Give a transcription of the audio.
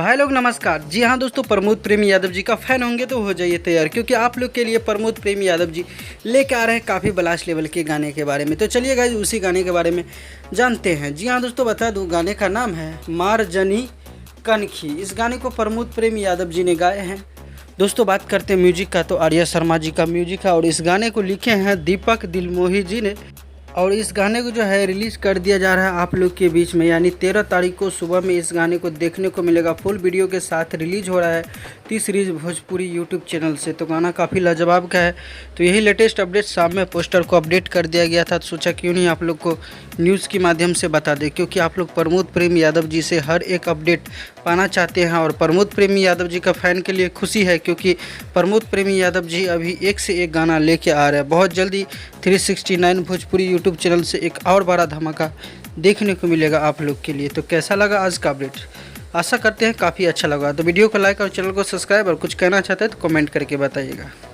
भाई लोग नमस्कार। जी हाँ दोस्तों, प्रमोद प्रेम यादव जी का फ़ैन होंगे तो हो जाइए तैयार, क्योंकि आप लोग के लिए प्रमोद प्रेम यादव जी लेके आ रहे हैं काफ़ी ब्लास्ट लेवल के गाने के बारे में। तो चलिए गाइस उसी गाने के बारे में जानते हैं। जी हाँ दोस्तों, बता दूँ गाने का नाम है मार जनी कनखी। इस गाने को प्रमोद प्रेम यादव जी ने गाए हैं। दोस्तों बात करते हैं म्यूजिक का, तो आर्या शर्मा जी का म्यूजिक है और इस गाने को लिखे हैं दीपक दिलमोही जी ने। और इस गाने को जो है रिलीज़ कर दिया जा रहा है आप लोग के बीच में, यानी 13 तारीख को सुबह में इस गाने को देखने को मिलेगा। फुल वीडियो के साथ रिलीज़ हो रहा है 30 सीरीज भोजपुरी यूट्यूब चैनल से। तो गाना काफ़ी लाजवाब का है। तो यही लेटेस्ट अपडेट शाम में पोस्टर को अपडेट कर दिया गया था, तो सोचा क्यों नहीं आप लोग को न्यूज़ के माध्यम से बता दें, क्योंकि आप लोग प्रमोद प्रेम यादव जी से हर एक अपडेट पाना चाहते हैं। और प्रमोद प्रेमी यादव जी का फ़ैन के लिए खुशी है, क्योंकि प्रमोद प्रेमी यादव जी अभी एक से एक गाना लेके आ रहे हैं। बहुत जल्दी 369 भोजपुरी यूट्यूब चैनल से एक और बड़ा धमाका देखने को मिलेगा आप लोग के लिए। तो कैसा लगा आज का अपडेट? आशा करते हैं काफ़ी अच्छा लगा। तो वीडियो को लाइक और चैनल को सब्सक्राइब, और कुछ कहना चाहते हैं तो कमेंट करके बताइएगा।